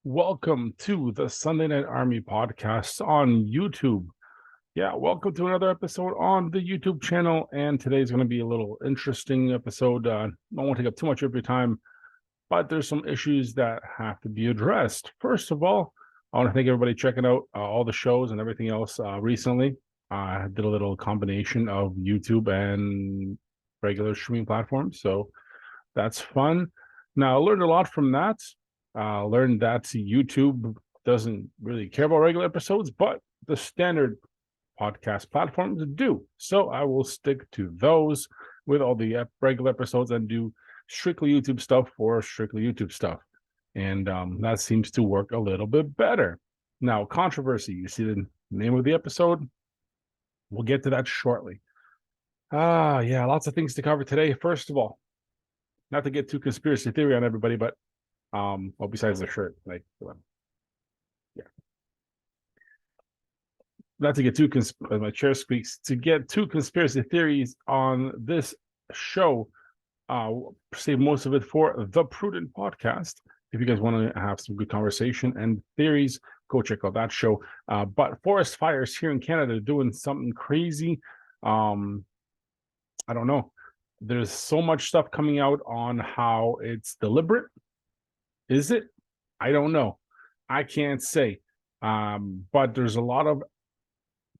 Welcome to the Sunday Night Army podcast on YouTube. Yeah, welcome to another episode on the YouTube channel. And today's going to be a little interesting episode. I won't take up too much of your time, but there's some issues that have to be addressed. First of all, I want to thank everybody checking out all the shows and everything else recently. I did a little combination of YouTube and regular streaming platforms, so that's fun. Now, I learned a lot from that. Learned that YouTube doesn't really care about regular episodes, but the standard podcast platforms do. So I will stick to those with all the regular episodes and do strictly YouTube stuff for strictly YouTube stuff. And that seems to work a little bit better. Now, controversy, you see the name of the episode? We'll get to that shortly. Yeah, lots of things to cover today. First of all, not to get too conspiracy theory on everybody, but well, besides the shirt, like, yeah, not to get too my chair squeaks, to get too conspiracy theories on this show. Save most of it for the Prudent podcast. If you guys want to have some good conversation and theories, go check out that show. But forest fires here in Canada are doing something crazy. I don't know. There's so much stuff coming out on how it's deliberate. Is it? I don't know. I can't say. But there's a lot of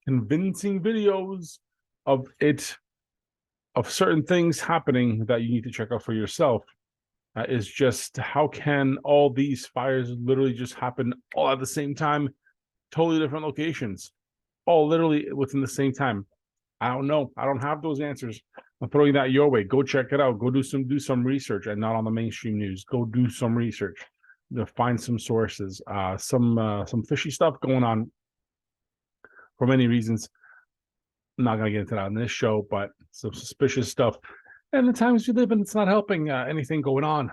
convincing videos of certain things happening that you need to check out for yourself. Is just how can all these fires literally just happen all at the same time, totally different locations, all literally within the same time? I don't know. I don't have those answers. I'm throwing that your way. Go check it out. Go do some research, and not on the mainstream news. Go do some research. To find some sources. Some fishy stuff going on for many reasons. I'm not gonna get into that on this show, but some suspicious stuff. And the times we live in, it's not helping anything going on.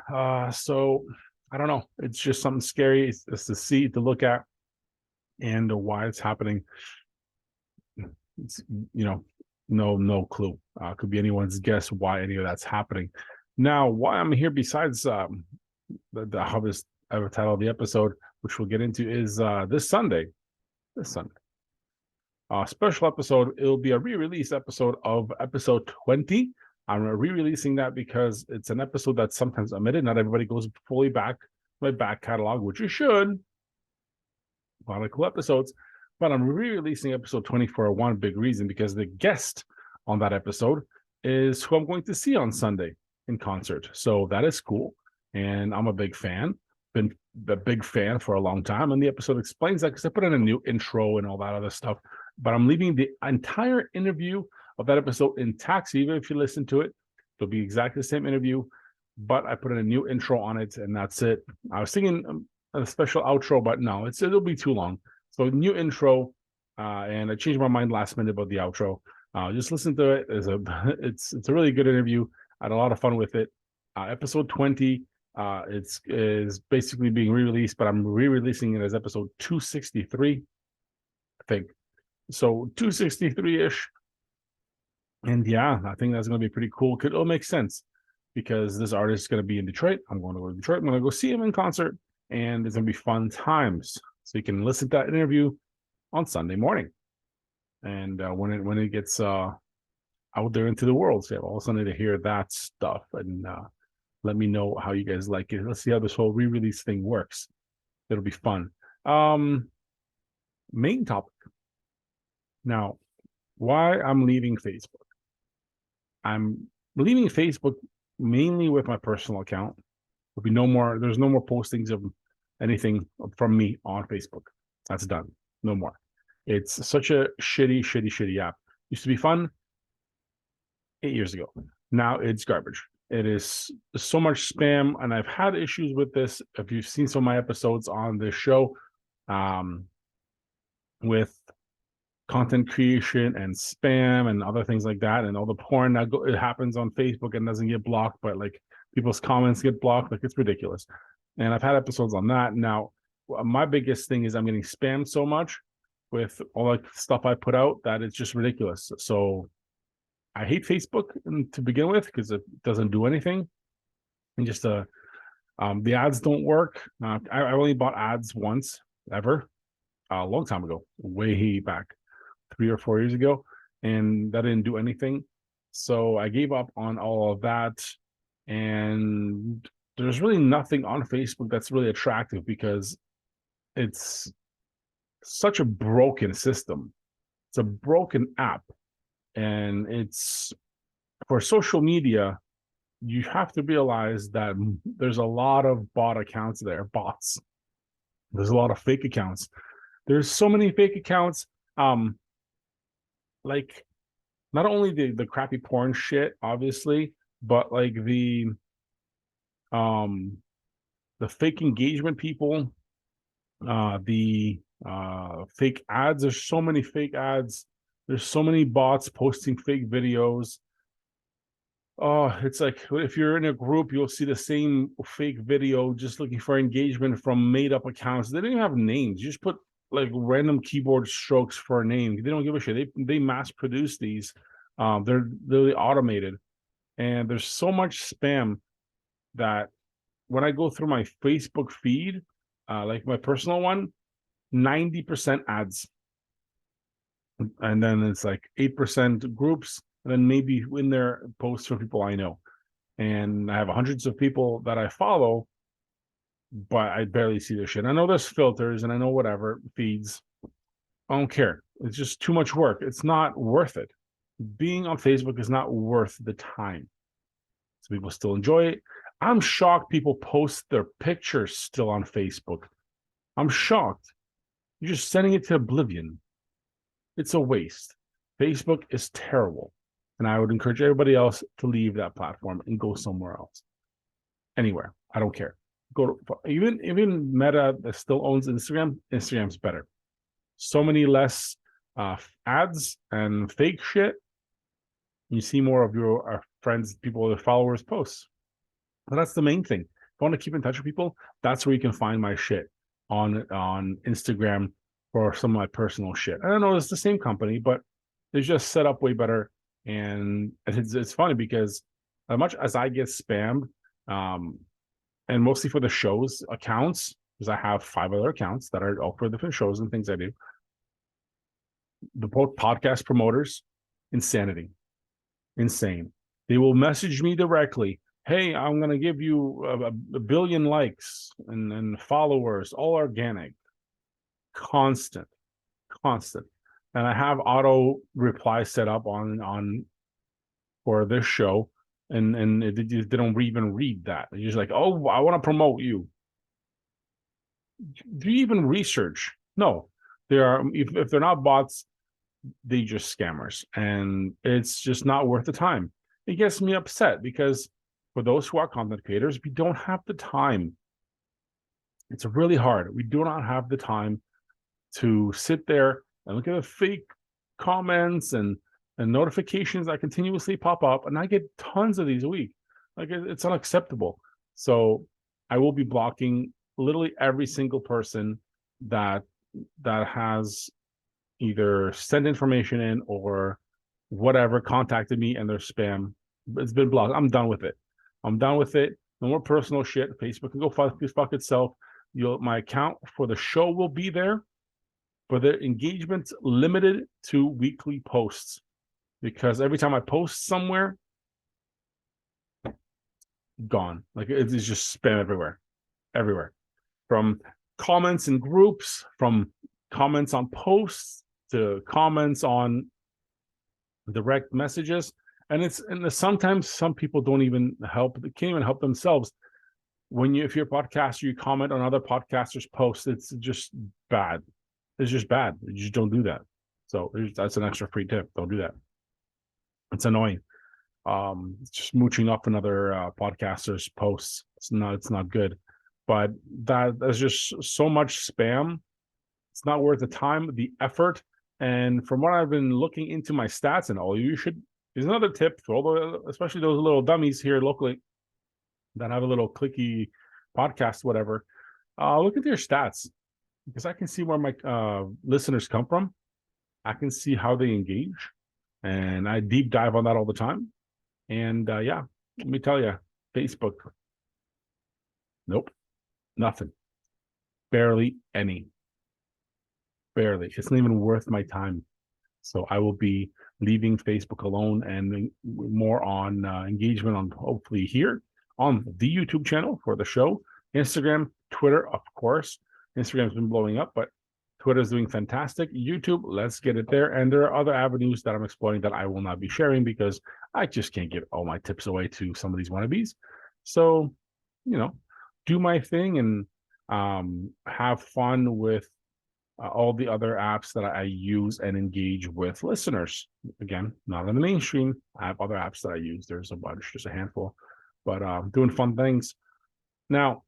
So I don't know. It's just something scary. It's to see, to look at, and why it's happening. It's, no clue. Could be anyone's guess why any of that's happening. Now, why I'm here, besides the harvest I've titled the episode, which we'll get into, is this Sunday. Special episode. It'll be a re-release episode of episode 20. I'm re-releasing that because it's an episode that's sometimes omitted. Not everybody goes fully back my back catalog, which you should. A lot of cool episodes. But I'm re-releasing episode 20 for one big reason, because the guest on that episode is who I'm going to see on Sunday in concert. So that is cool. And I'm a big fan. Been a big fan for a long time. And the episode explains that because I put in a new intro and all that other stuff. But I'm leaving the entire interview of that episode intact. So even if you listen to it, it'll be exactly the same interview. But I put in a new intro on it, and that's it. I was thinking a special outro, but no, it'll be too long. So new intro, and I changed my mind last minute about the outro. Just listen to it. It's a really good interview. I had a lot of fun with it. Episode 20, is basically being re-released, but I'm re-releasing it as episode 263, I think. So 263-ish. And yeah, I think that's going to be pretty cool. It'll make sense because this artist is going to be in Detroit. I'm going to go to Detroit. I'm going to go see him in concert, and it's going to be fun times. So you can listen to that interview on Sunday morning. And when it gets out there into the world, so you have all Sunday to hear that stuff. And let me know how you guys like it. Let's see how this whole re-release thing works. It'll be fun. Main topic. Now, why I'm leaving Facebook. I'm leaving Facebook mainly with my personal account. There's no more postings of anything from me on Facebook. That's done. No more. It's such a shitty app. Used to be fun 8 years ago. Now it's garbage. It is so much spam, and I've had issues with this. If you've seen some of my episodes on this show, with content creation and spam and other things like that, and all the porn that it happens on Facebook and doesn't get blocked, but like people's comments get blocked, like it's ridiculous. And I've had episodes on that. Now, my biggest thing is I'm getting spammed so much with all the stuff I put out that it's just ridiculous. So I hate Facebook to begin with because it doesn't do anything. And just The ads don't work. I only bought ads once ever, a long time ago, way back, 3 or 4 years ago, and that didn't do anything. So I gave up on all of that, and there's really nothing on Facebook that's really attractive because it's such a broken system. It's a broken app, and it's for social media. You have to realize that there's a lot of bots. There's a lot of fake accounts. There's so many fake accounts. Like not only the crappy porn shit, obviously, but like fake engagement people, the fake ads. There's so many fake ads. There's so many bots posting fake videos. Oh, it's like if you're in a group, you'll see the same fake video just looking for engagement from made up accounts. They don't even have names. You just put like random keyboard strokes for a name. They don't give a shit. They mass produce these. They're really automated, and there's so much spam that when I go through my Facebook feed, like my personal one, 90% ads, and then it's like 8% groups, and then maybe in there posts for people I know. And I have hundreds of people that I follow, but I barely see their shit. I know there's filters and I know whatever feeds. I don't care. It's just too much work. It's not worth it. Being on Facebook is not worth the time. So people still enjoy it. I'm shocked people post their pictures still on Facebook. I'm shocked. You're just sending it to oblivion. It's a waste. Facebook is terrible. And I would encourage everybody else to leave that platform and go somewhere else. Anywhere. I don't care. Go to even Meta that still owns Instagram. Instagram's better. So many less ads and fake shit. You see more of your friends, people, their followers posts. But that's the main thing. If you want to keep in touch with people, that's where you can find my shit on Instagram for some of my personal shit. I don't know, it's the same company, but it's just set up way better. And it's funny because as much as I get spammed, and mostly for the shows accounts, because I have 5 other accounts that are all for different shows and things I do. The podcast promoters, insanity, insane. They will message me directly. Hey, I'm going to give you a billion likes and followers, all organic, constant. And I have auto reply set up on for this show, and they don't even read that. They're just like, oh, I want to promote you. Do you even research? No, they are. If they're not bots, they just scammers, and it's just not worth the time. It gets me upset because for those who are content creators, we don't have the time. It's really hard. We do not have the time to sit there and look at the fake comments and notifications that continuously pop up. And I get tons of these a week. Like, it's unacceptable. So I will be blocking literally every single person that has either sent information in or whatever, contacted me, and their spam. It's been blocked. I'm done with it. No more personal shit. Facebook can go fuck itself. My account for the show will be there, but the engagement's limited to weekly posts, because every time I post somewhere, gone. Like, it's just spam everywhere. From comments in groups, from comments on posts to comments on direct messages. And sometimes some people don't even help. They can't even help themselves. If you're a podcaster, you comment on other podcasters' posts. It's just bad. It's just bad. You just don't do that. So that's an extra free tip. Don't do that. It's annoying. Just mooching up another podcaster's posts. It's not good. But there's just so much spam. It's not worth the time, the effort. And from what I've been looking into my stats and all, here's another tip for all especially those little dummies here locally that have a little clicky podcast, whatever. Look at their stats, because I can see where my listeners come from. I can see how they engage, and I deep dive on that all the time. And yeah, let me tell you, Facebook, Nope, nothing. Barely any. Barely. It's not even worth my time. So I will be leaving Facebook alone and more on engagement on hopefully here on the YouTube channel for the show, Instagram, Twitter, of course. Instagram's been blowing up, but Twitter's doing fantastic. YouTube, let's get it there. And there are other avenues that I'm exploring that I will not be sharing because I just can't give all my tips away to some of these wannabes. So, do my thing and have fun with all the other apps that I use and engage with listeners. Again, not in the mainstream. I have other apps that I use. There's a bunch, just a handful, but doing fun things. Now,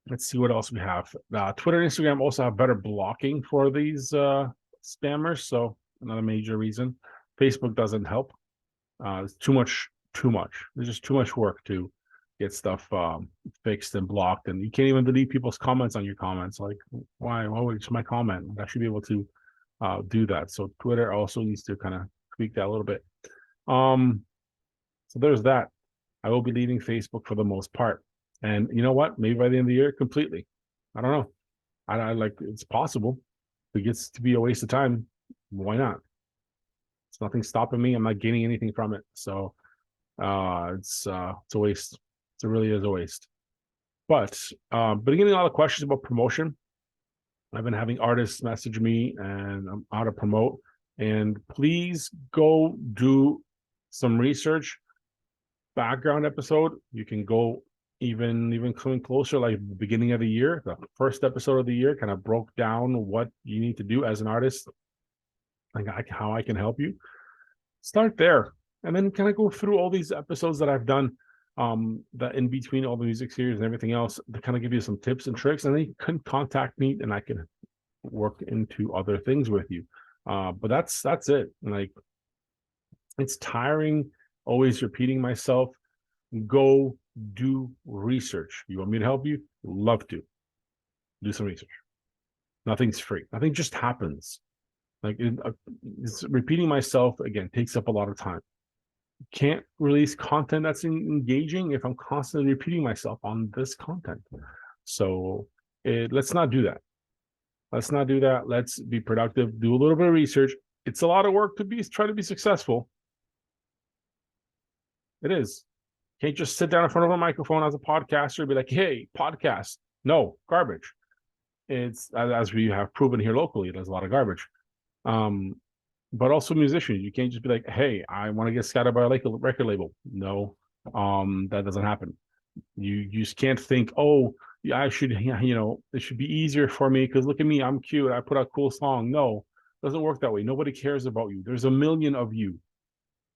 let's see what else we have. Twitter and Instagram also have better blocking for these spammers. So another major reason. Facebook doesn't help. It's too much. There's just too much work to get stuff fixed and blocked, and you can't even delete people's comments on your comments. Like, why would it's my comment? I should be able to do that. So Twitter also needs to kind of tweak that a little bit. So there's that. I will be leaving Facebook for the most part, and you know what? Maybe by the end of the year, completely. I don't know. I like it's possible. If it gets to be a waste of time, why not? It's nothing stopping me. I'm not gaining anything from it. So it's a waste. It really is a waste. But getting a lot of questions about promotion. I've been having artists message me and I'm how to promote. And please go do some research. Background episode. You can go even coming closer, like the beginning of the year. The first episode of the year kind of broke down what you need to do as an artist, like how I can help you. Start there. And then kind of go through all these episodes that I've done that in between all the music series and everything else to kind of give you some tips and tricks, and then you can contact me and I can work into other things with you. But that's it. Like, it's tiring always repeating myself. Go do research. You want me to help you? Love to. Do some research. Nothing's free. Nothing just happens. Like it's repeating myself again takes up a lot of time. Can't release content that's engaging if I'm constantly repeating myself on this content. So let's not do that. Let's not do that. Let's be productive. Do a little bit of research. It's a lot of work to try to be successful. It is. Can't just sit down in front of a microphone as a podcaster and be like, hey, podcast. No, garbage. It's as we have proven here locally, there's a lot of garbage. But also musicians, you can't just be like, hey, I want to get scouted by a record label. No, that doesn't happen. You just can't think, oh, yeah, I should, it should be easier for me because look at me, I'm cute, I put out a cool song. No, it doesn't work that way. Nobody cares about you. There's a million of you.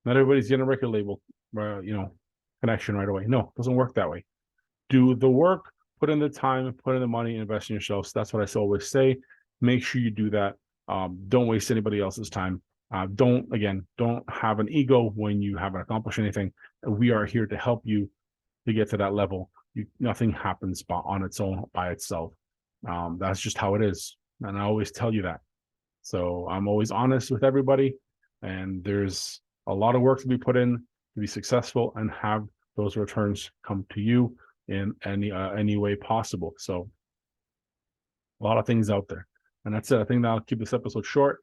Not everybody's getting a record label, connection right away. No, it doesn't work that way. Do the work, put in the time, put in the money, invest in yourself. So that's what I always say. Make sure you do that. Don't waste anybody else's time. Don't have an ego when you haven't accomplished anything. We are here to help you to get to that level. Nothing happens on its own by itself. That's just how it is. And I always tell you that. So I'm always honest with everybody. And there's a lot of work to be put in to be successful and have those returns come to you in any way possible. So a lot of things out there. And that's it. I think that'll keep this episode short.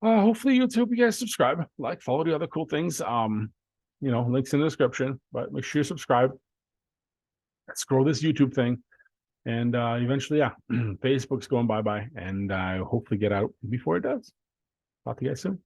Hopefully YouTube, you guys subscribe, like, follow the other cool things. Links in the description, but make sure you subscribe. Let's grow this YouTube thing. And eventually, Facebook's going bye-bye. And I hopefully get out before it does. Talk to you guys soon.